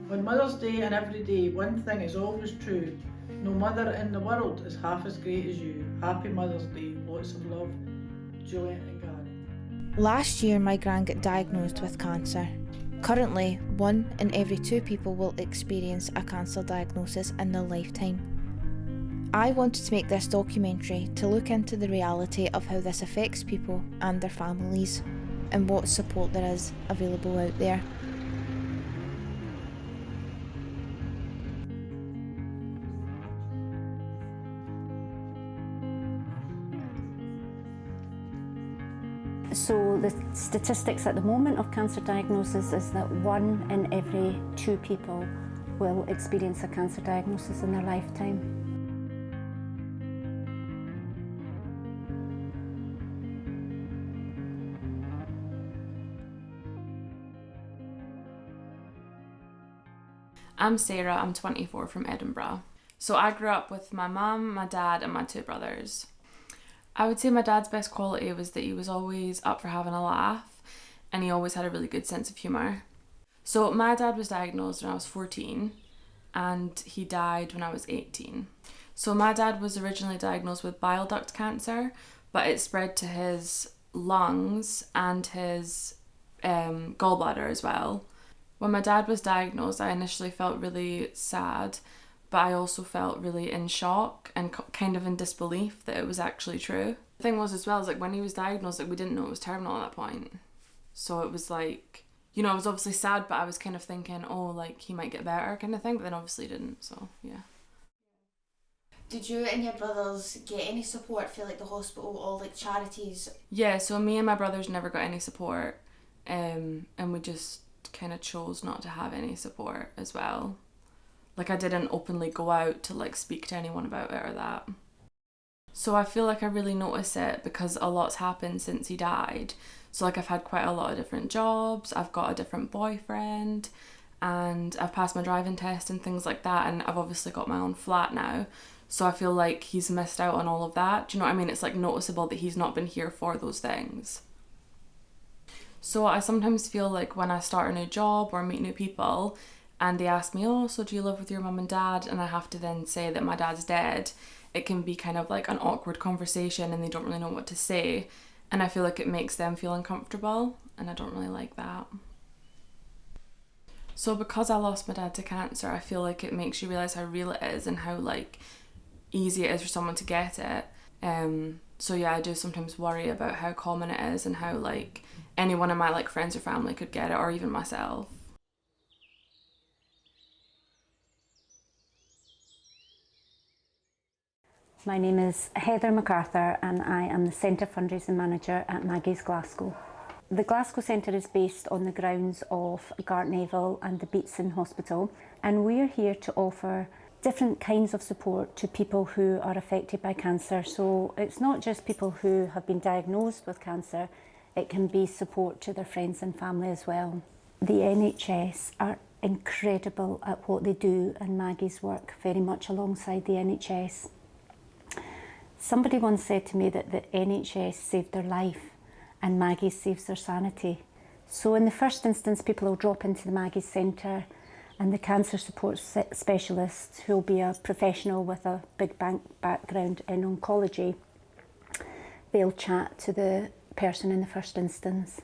On Mother's Day and every day, one thing is always true. No mother in the world is half as great as you. Happy Mother's Day. Lots of love. Juliet and Gary. Last year, my gran got diagnosed with cancer. Currently, 1 in every 2 people will experience a cancer diagnosis in their lifetime. I wanted to make this documentary to look into the reality of how this affects people and their families, and what support there is available out there. So the statistics at the moment of cancer diagnosis is that 1 in every 2 people will experience a cancer diagnosis in their lifetime. I'm Sarah, I'm 24 from Edinburgh. So I grew up with my mum, my dad and my 2 brothers. I would say my dad's best quality was that he was always up for having a laugh and he always had a really good sense of humour. So my dad was diagnosed when I was 14 and he died when I was 18. So my dad was originally diagnosed with bile duct cancer, but it spread to his lungs and his gallbladder as well. When my dad was diagnosed, I initially felt really sad, but I also felt really in shock and kind of in disbelief that it was actually true. The thing was as well, is like when he was diagnosed, like we didn't know it was terminal at that point. So it was like, you know, I was obviously sad, but I was kind of thinking, oh, like he might get better kind of thing, but then obviously he didn't, so yeah. Did you and your brothers get any support for like the hospital or like charities? Yeah, so me and my brothers never got any support, and we just kind of chose not to have any support as well. Like I didn't openly go out to like speak to anyone about it or that. So I feel like I really notice it because a lot's happened since he died. So like I've had quite a lot of different jobs, I've got a different boyfriend, and I've passed my driving test and things like that, and I've obviously got my own flat now. So I feel like he's missed out on all of that. Do you know what I mean? It's like noticeable that he's not been here for those things. So I sometimes feel like when I start a new job or meet new people and they ask me, oh, so do you live with your mum and dad? And I have to then say that my dad's dead. It can be kind of like an awkward conversation and they don't really know what to say. And I feel like it makes them feel uncomfortable and I don't really like that. So because I lost my dad to cancer, I feel like it makes you realise how real it is and how like easy it is for someone to get it. So yeah, I do sometimes worry about how common it is and how like anyone in my like friends or family could get it, or even myself. My name is Heather MacArthur and I am the Centre Fundraising Manager at Maggie's Glasgow. The Glasgow Centre is based on the grounds of Gartnavel and the Beatson Hospital, and we're here to offer different kinds of support to people who are affected by cancer. So it's not just people who have been diagnosed with cancer, it can be support to their friends and family as well. The NHS are incredible at what they do, and Maggie's work very much alongside the NHS. Somebody once said to me that the NHS saved their life and Maggie's saves their sanity. So in the first instance, people will drop into the Maggie's Centre, and the cancer support specialist, who will be a professional with a big background in oncology, they'll chat to the person in the first instance.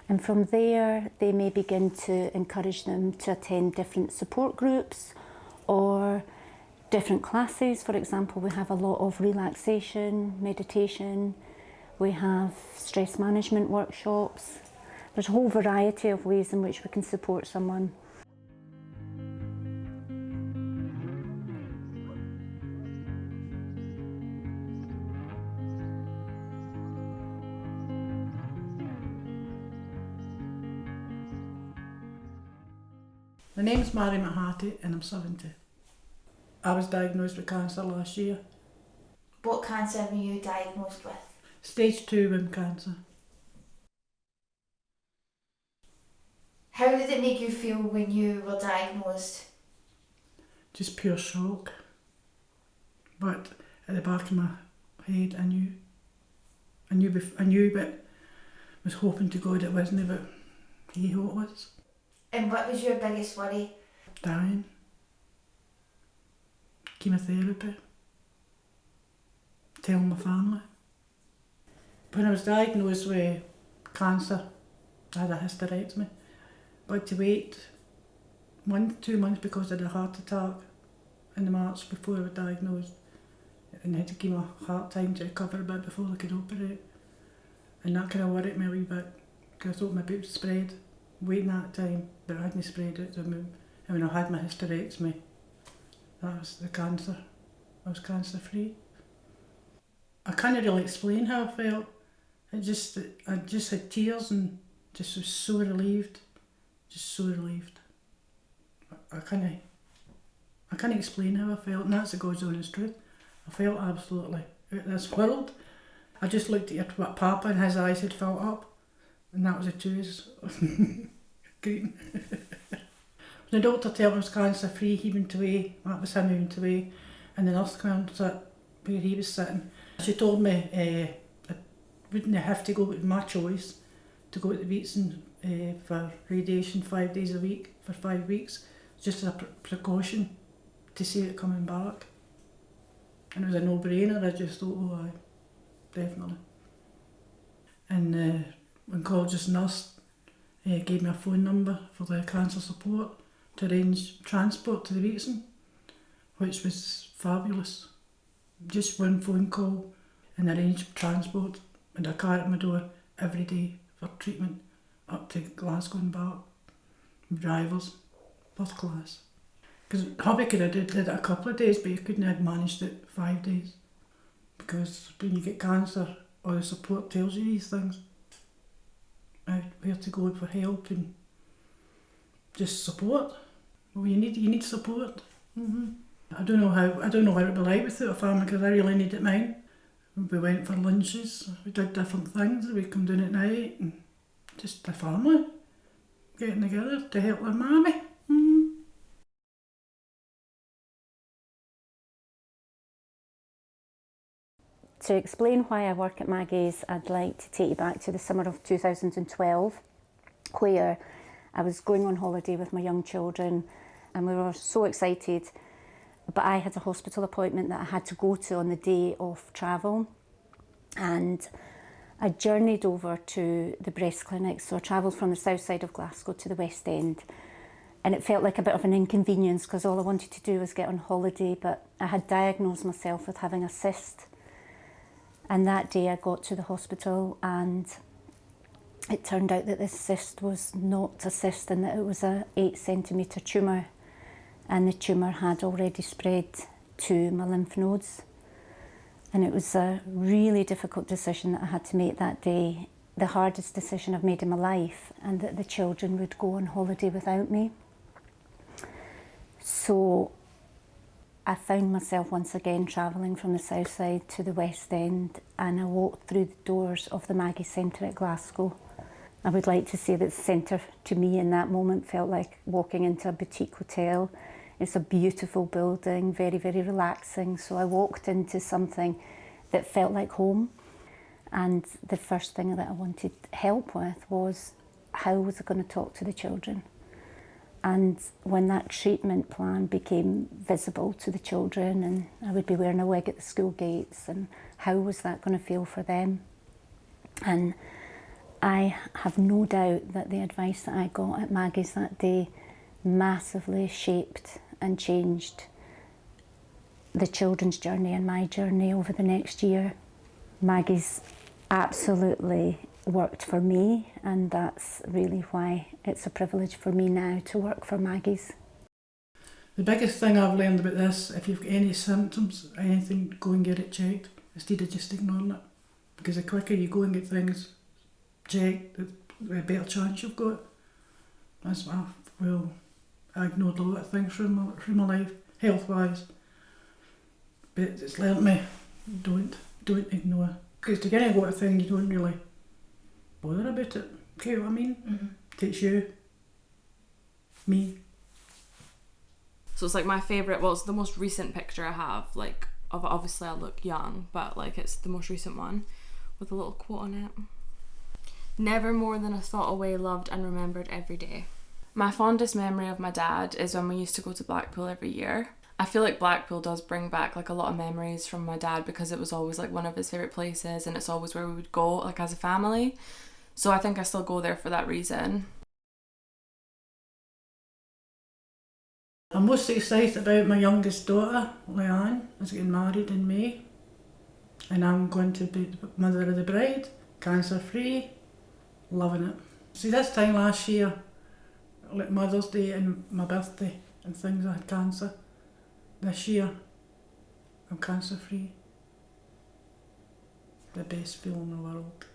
And from there, they may begin to encourage them to attend different support groups or different classes. For example, we have a lot of relaxation, meditation, we have stress management workshops. There's a whole variety of ways in which we can support someone. My name's Morgan McHattie and I'm 70. I was diagnosed with cancer last year. What cancer were you diagnosed with? Stage 2 womb cancer. How did it make you feel when you were diagnosed? Just pure shock. But at the back of my head I knew, but was hoping to God it wasn't, but hey ho it was. And what was your biggest worry? dying, chemotherapy, telling my family. When I was diagnosed with cancer, I had a hysterectomy. But I had to wait 1 to 2 months because I had a heart attack in the March before I was diagnosed. And I had to give my heart time to recover a bit before they could operate. And that kind of worried me a wee bit, because I thought my boobs spread waiting that time, but I hadn't spread it. And when I had my hysterectomy, that was the cancer. I was cancer free. I can't really explain how I felt. I just had tears and just was so relieved, just so relieved. I can't explain how I felt, and that's the God's honest truth. I felt absolutely out of this world. I just looked at what Papa and his eyes had filled up, and that was the two of us. Greeting. The doctor told me I was cancer free, he went away, that was him who went away, and the nurse came and sat where he was sitting. She told me I wouldn't have to go with my choice to go to the Beatson for radiation 5 days a week for 5 weeks, just as a precaution to see it coming back. And it was a no-brainer. I just thought, oh aye, definitely. And oncologist nurse gave me a phone number for the cancer support to arrange transport to the Beatson, which was fabulous. Just one phone call and arranged transport and a car at my door every day for treatment up to Glasgow and back. Drivers, first class. Because hubby could have did it a couple of days, but he couldn't have managed it 5 days. Because when you get cancer, all the support tells you these things. Where to go for help and just support. Well, you need support. I don't know what it would be like without a family, because I really needed mine. We went for lunches, we did different things, we come down at night, and just a family getting together to help their mammy. To explain why I work at Maggie's, I'd like to take you back to the summer of 2012, where I was going on holiday with my young children, and we were so excited, but I had a hospital appointment that I had to go to on the day of travel, and I journeyed over to the breast clinic. So I travelled from the south side of Glasgow to the West End, and it felt like a bit of an inconvenience because all I wanted to do was get on holiday, but I had diagnosed myself with having a cyst. And that day I got to the hospital, and it turned out that this cyst was not a cyst, and that it was a 8-centimetre tumour, and the tumour had already spread to my lymph nodes. And it was a really difficult decision that I had to make that day, the hardest decision I've made in my life, and that the children would go on holiday without me. So I found myself once again travelling from the south side to the West End, and I walked through the doors of the Maggie Centre at Glasgow. I would like to say that the centre to me in that moment felt like walking into a boutique hotel. It's a beautiful building, very, very relaxing. So I walked into something that felt like home. And the first thing that I wanted help with was, how was I going to talk to the children? And when that treatment plan became visible to the children, and I would be wearing a wig at the school gates, and how was that going to feel for them? And I have no doubt that the advice that I got at Maggie's that day massively shaped and changed the children's journey and my journey over the next year. Maggie's absolutely worked for me, and that's really why it's a privilege for me now to work for Maggie's. The biggest thing I've learned about this, if you've got any symptoms, anything, go and get it checked instead of just ignoring it. Because the quicker you go and get things checked, the better chance you've got. That's what I ignored a lot of things from my life, health-wise. But it's learnt me, don't ignore. Because to get a lot of things, you don't really bother about it. Okay, what I mean? Mm-hmm. Takes you, me. So it's like my favourite, well, it's the most recent picture I have, like, of obviously I look young, but like it's the most recent one with a little quote on it. Never more than a thought away, loved and remembered every day. My fondest memory of my dad is when we used to go to Blackpool every year. I feel like Blackpool does bring back like a lot of memories from my dad because it was always like one of his favourite places and it's always where we would go like as a family. So I think I still go there for that reason. I'm most excited about my youngest daughter, Leanne, is getting married in May. And I'm going to be the mother of the bride, cancer free, loving it. See, this time last year, like Mother's Day and my birthday and things, I had cancer. This year, I'm cancer free. The best feeling in the world.